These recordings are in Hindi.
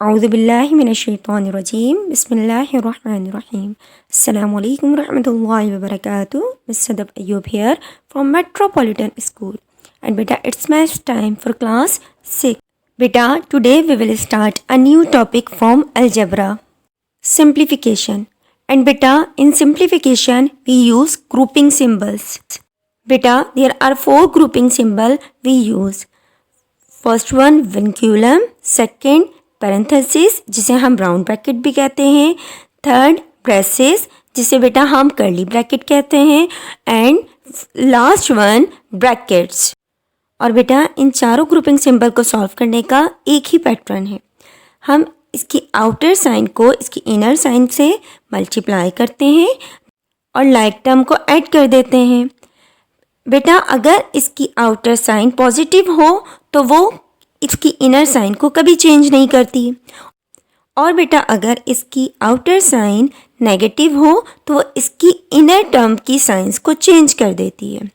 औज़ुबिल्लाहि मिनश्शैतानिर्रजीम बिस्मिल्लाहिर्रहमानिर्रहीम अस्सलामु अलैकुम रहमतुल्लाहि व बरकातुहू। Miss Sadab Ayub here from Metropolitan School and beta it's math time for class 6. Beta today we will start a new topic from algebra, simplification. And beta in simplification we use grouping symbols. Beta there are four grouping symbol we use. First one vinculum, second parenthesis जिसे हम राउंड ब्रैकेट भी कहते हैं, थर्ड ब्रेसेस जिसे बेटा हम कर्ली ब्रैकेट कहते हैं, एंड लास्ट वन ब्रैकेट्स। और बेटा इन चारों ग्रुपिंग सिंबल को सॉल्व करने का एक ही पैटर्न है। हम इसकी आउटर साइन को इसकी इनर साइन से मल्टीप्लाई करते हैं और लाइक टर्म को ऐड कर देते हैं। बेटा अगर इसकी आउटर साइन पॉजिटिव हो तो वो इसकी इनर साइन को कभी चेंज नहीं करती, और बेटा अगर इसकी आउटर साइन नेगेटिव हो तो वो इसकी इनर टर्म की साइंस को चेंज कर देती है।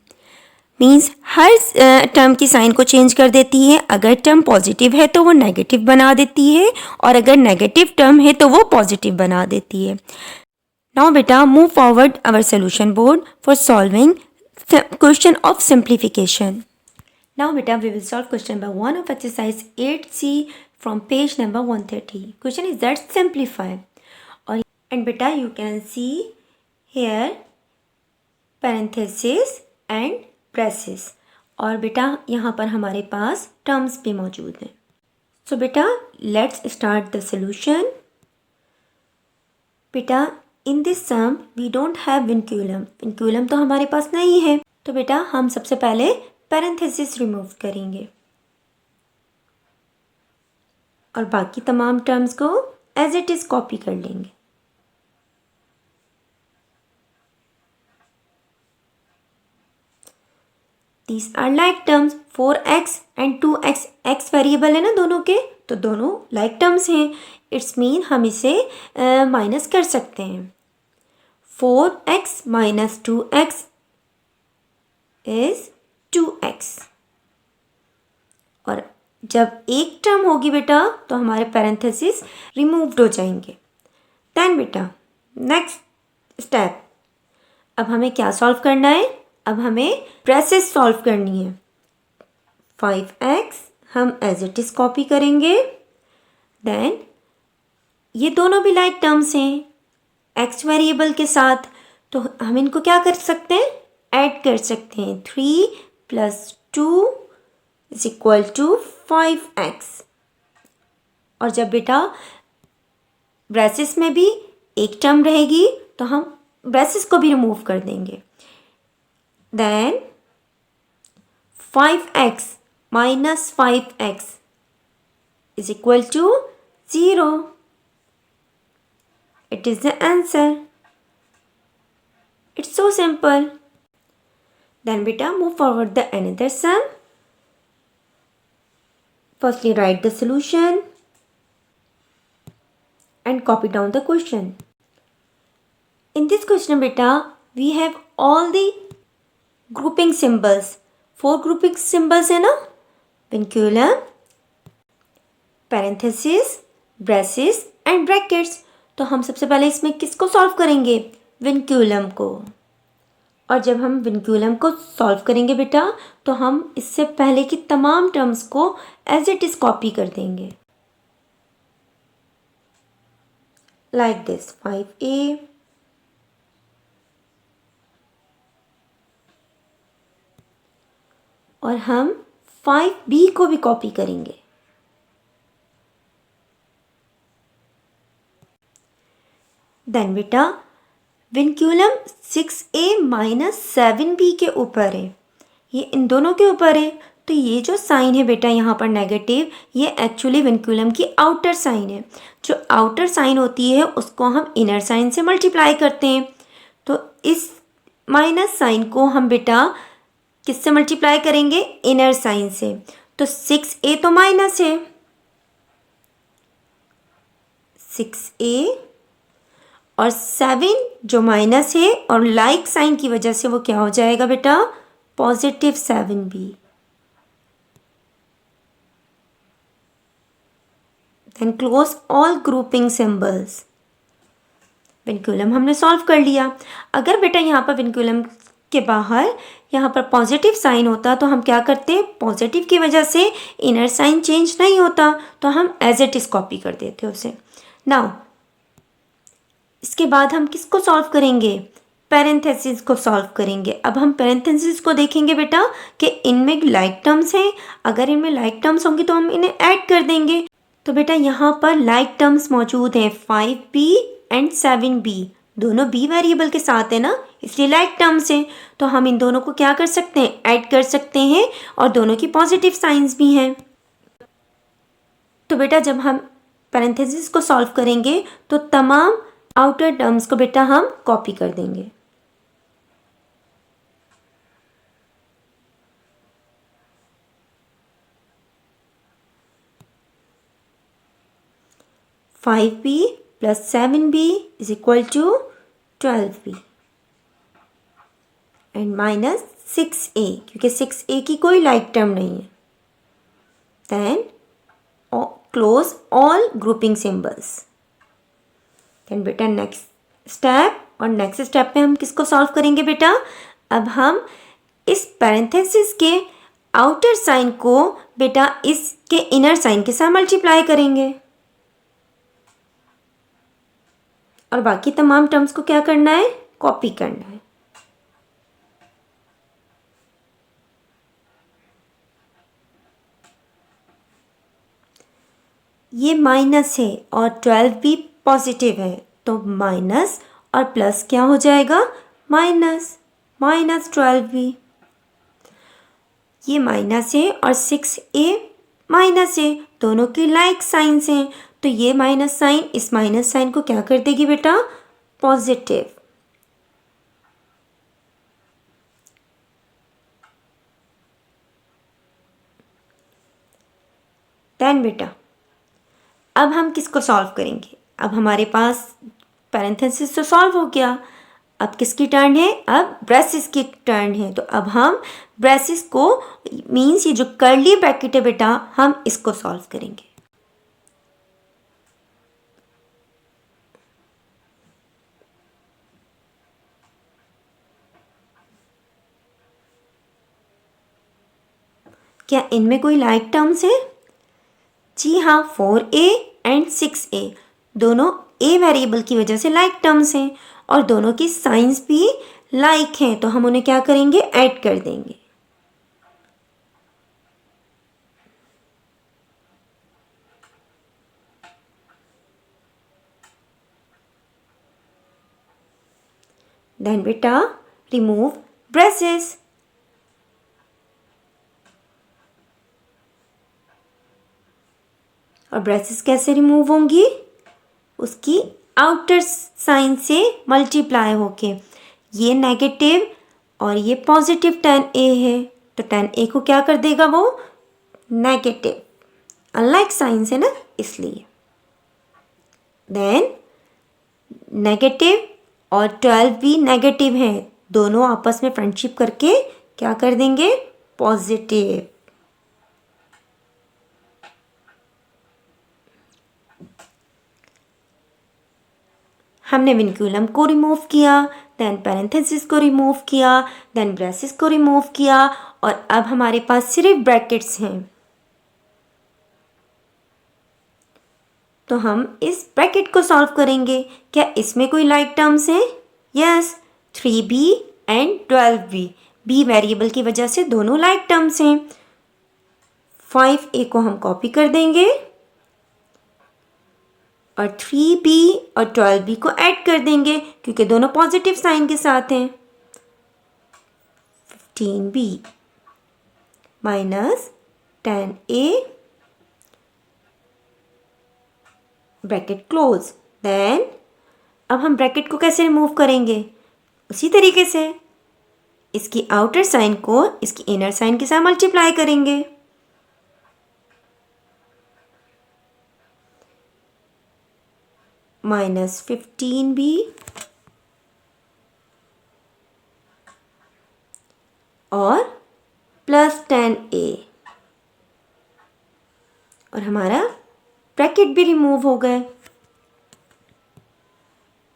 मीन्स हर टर्म की साइन को चेंज कर देती है। अगर टर्म पॉजिटिव है तो वो नेगेटिव बना देती है, और अगर नेगेटिव टर्म है तो वो पॉजिटिव बना देती है। नाउ बेटा move forward our solution board for solving question of simplification. Now beta we will solve question number 1 of exercise 8C from page number 130. Question is that simplify. And beta you can see here parenthesis and braces. और बेटा यहाँ पर हमारे पास terms भी मौजूद हैं. So बेटा let's start the solution. बेटा in this sum we don't have vinculum, vinculum तो हमारे पास नहीं है, तो बेटा हम सबसे पहले पैरेंथेसिस रिमूव करेंगे और बाकी तमाम टर्म्स को एज इट इज कॉपी कर लेंगे। These are like terms 4x and 2x, x variable है ना दोनों के, तो दोनों लाइक टर्म्स हैं। इट्स मीन हम इसे माइनस कर सकते हैं। 4x minus 2x is 2x। और जब एक टर्म होगी बेटा तो हमारे पैरेंथेसिस रिमूव्ड हो जाएंगे। देन बेटा नेक्स्ट स्टेप, अब हमें क्या सॉल्व करना है? अब हमें ब्रेसेस सॉल्व करनी है। 5x हम एज इट इज कॉपी करेंगे। देन ये दोनों भी लाइक टर्म्स हैं x वेरिएबल के साथ, तो हम इनको क्या कर सकते हैं? ऐड कर सकते हैं। 3 + 2 = 5x। और जब बेटा ब्रेसेस में भी एक टर्म रहेगी तो हम ब्रेसेस को भी रिमूव कर देंगे। Then 5x minus 5x = 0। It is the answer. It's so simple. Then beta move forward the another sum. Firstly write the solution and copy down the question. In this question beta we have all the grouping symbols. 4 grouping symbols है ना? Vinculum, parenthesis, braces and brackets. तो हम सबसे पहले इसमें किसको सॉल्व करेंगे? विनक्यूलम को। और जब हम विनक्यूलम को सॉल्व करेंगे बेटा तो हम इससे पहले की तमाम टर्म्स को एज इट इज कॉपी कर देंगे। लाइक दिस 5a और हम 5b को भी कॉपी करेंगे। देन बेटा विनक्यूलम 6a माइनस 7b के ऊपर है, ये इन दोनों के ऊपर है, तो ये जो साइन है बेटा यहाँ पर नेगेटिव, ये एक्चुअली विनक्यूलम की आउटर साइन है। जो आउटर साइन होती है उसको हम इनर साइन से मल्टीप्लाई करते हैं, तो इस माइनस साइन को हम बेटा किससे मल्टीप्लाई करेंगे? इनर साइन से। तो 6a तो माइनस है, 6a और 7 जो माइनस है और लाइक साइन की वजह से वो क्या हो जाएगा बेटा? Positive 7b। Then close all grouping symbols. Vinculum हमने सॉल्व कर लिया। अगर बेटा यहाँ पर विनक्यूलम के बाहर यहाँ पर पॉजिटिव साइन होता तो हम क्या करते, पॉजिटिव की वजह से इनर साइन चेंज नहीं होता तो हम एज इट इज कॉपी कर देते उसे। नाउ इसके बाद हम किसको सॉल्व करेंगे, पैरेंथेसिस को सॉल्व करेंगे। अब हम पैरेंथेसिस को देखेंगे बेटा कि इनमें लाइक टर्म्स हैं, अगर इनमें लाइक टर्म्स होंगी तो हम इन्हें ऐड कर देंगे। तो बेटा यहाँ पर लाइक टर्म्स मौजूद हैं 5b एंड 7b, दोनों b वेरिएबल के साथ है ना, इसलिए लाइक टर्म्स हैं। तो हम इन दोनों को क्या कर सकते हैं, ऐड कर सकते हैं, और दोनों की पॉजिटिव साइंस भी हैं। तो बेटा जब हम पैरेंथेसिस को सॉल्व करेंगे तो तमाम आउटर टर्म्स को बेटा हम कॉपी कर देंगे। Five B plus 7b is equal to 12b and minus 6a, क्योंकि 6a की कोई लाइक टर्म नहीं है। Then close all grouping symbols. Then बेटा नेक्स्ट स्टेप, और नेक्स्ट स्टेप में हम किसको सॉल्व करेंगे बेटा, अब हम इस पैरेंथेसिस के आउटर साइन को बेटा इसके इनर साइन के साथ मल्टीप्लाई करेंगे, और बाकी तमाम टर्म्स को क्या करना है, कॉपी करना है। ये माइनस है और 12 भी पॉजिटिव है, तो माइनस और प्लस क्या हो जाएगा, माइनस 12 भी। ये माइनस है और 6a माइनस है, दोनों की लाइक साइंस हैं, तो ये माइनस साइन इस माइनस साइन को क्या कर देगी बेटा, पॉजिटिव। देन बेटा अब हम किसको सॉल्व करेंगे, अब हमारे पास पैरेंथेसिस तो सॉल्व हो गया, अब किसकी टर्न है, अब ब्रेसिस की टर्न है। तो अब हम ब्रेसिस को मीन्स ये जो कर्ली ब्रैकेट है बेटा, हम इसको सॉल्व करेंगे। क्या इनमें कोई लाइक टर्म्स है, जी हाँ, 4a एंड 6a दोनों a वेरिएबल की वजह से लाइक टर्म्स हैं, और दोनों की साइंस भी लाइक हैं, तो हम उन्हें क्या करेंगे, ऐड कर देंगे। देन बेटा रिमूव ब्रेसेस। और ब्रेसेस कैसे रिमूव होंगी, उसकी आउटर साइन से मल्टीप्लाई होके, ये नेगेटिव और ये पॉजिटिव 10a है, तो 10a को क्या कर देगा, वो नेगेटिव, अनलाइक साइंस है ना, इसलिए। देन नेगेटिव और 12 भी नेगेटिव हैं, दोनों आपस में फ्रेंडशिप करके क्या कर देंगे, पॉजिटिव। हमने विनक्यूलम को रिमूव किया, देन पैरेंथेसिस को रिमूव किया, देन ब्रेसिस को रिमूव किया, और अब हमारे पास सिर्फ ब्रैकेट्स हैं। तो हम इस ब्रैकेट को सॉल्व करेंगे। क्या इसमें कोई लाइक टर्म्स हैं, yes, 3b and 12b, b variable की वजह से दोनों लाइक टर्म्स हैं। 5a को हम कॉपी कर देंगे और 3b और 12b को ऐड कर देंगे, क्योंकि दोनों पॉजिटिव साइन के साथ हैं। 15b minus 10a bracket close. Then अब हम ब्रैकेट को कैसे रिमूव करेंगे, उसी तरीके से इसकी आउटर साइन को इसकी इनर साइन के साथ मल्टीप्लाई करेंगे। माइनस 15b और प्लस 10a, और हमारा ब्रैकेट भी रिमूव हो गए।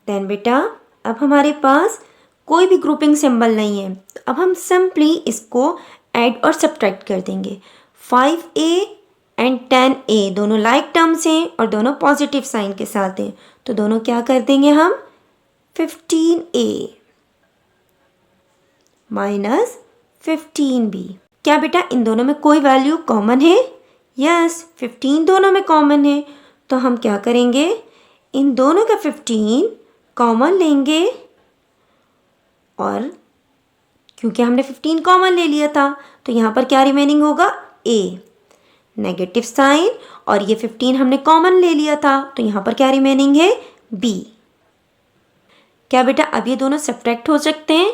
देन बेटा अब हमारे पास कोई भी ग्रुपिंग सिंबल नहीं है, तो अब हम सिंपली इसको ऐड और सब्ट्रैक्ट कर देंगे। 5a एंड 10a दोनों लाइक टर्म्स हैं और दोनों पॉजिटिव साइन के साथ हैं, तो दोनों क्या कर देंगे हम 15a माइनस 15b। क्या बेटा इन दोनों में कोई वैल्यू कॉमन है? यस, 15 दोनों में कॉमन है, तो हम क्या करेंगे, इन दोनों का 15 कॉमन लेंगे और क्योंकि हमने 15 कॉमन ले लिया था तो यहाँ पर क्या रिमेनिंग होगा, a नेगेटिव साइन, और ये 15 हमने कॉमन ले लिया था तो यहाँ पर क्या रिमेनिंग है, b। क्या बेटा अब ये दोनों सब्ट्रैक्ट हो सकते हैं?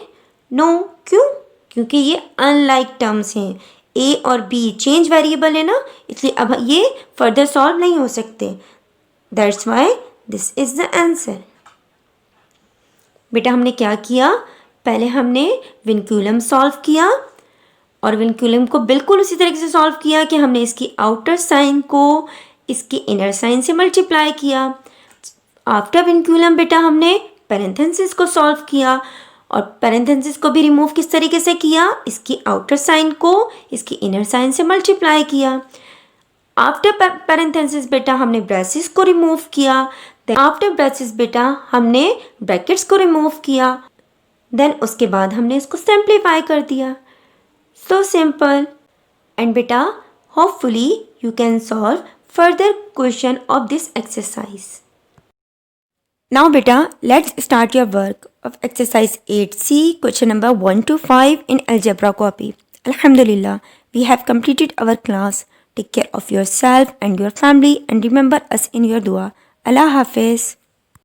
नो, क्यों? क्योंकि ये अनलाइक टर्म्स हैं, a और b चेंज वेरिएबल है ना, इसलिए अब ये फर्दर सॉल्व नहीं हो सकते। That's why this is the answer. बेटा हमने क्या किया, पहले हमने विनक्यूलम सॉल्व किया और विनक्यूलम को बिल्कुल उसी तरीके से सॉल्व किया कि हमने इसकी आउटर साइन को इसकी इनर साइन से मल्टीप्लाई किया। आफ्टर विनक्यूलम बेटा हमने पैरेंथेसिस को सॉल्व किया और पैरेंथेसिस को भी रिमूव किस तरीके से किया, इसकी आउटर साइन को इसकी इनर साइन से मल्टीप्लाई किया। आफ्टर पैरेंथेसिस बेटा हमने ब्रेसेस को रिमूव किया। आफ्टर ब्रेसेस बेटा हमने ब्रैकेट्स को रिमूव किया। देन उसके बाद हमने इसको सिंप्लीफाई कर दिया। So simple. एंड बेटा hopefully you can solve further question of this exercise. Now बेटा let's start your work of exercise 8C question number 1 to 5 in algebra copy. Alhamdulillah, we have completed our class. Take care of yourself and your family and remember us in your dua. Allah Hafiz.